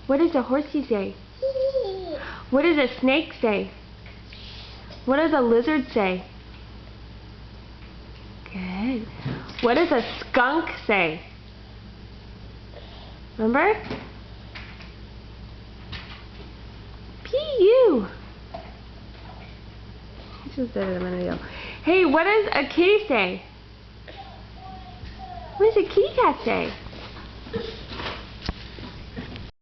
What does a horsey say? What does a snake say? What does a lizard say? Good. What does a skunk say? Remember? P-U. I just said it a minute ago. Hey, what does a kitty say? What does a kitty cat say?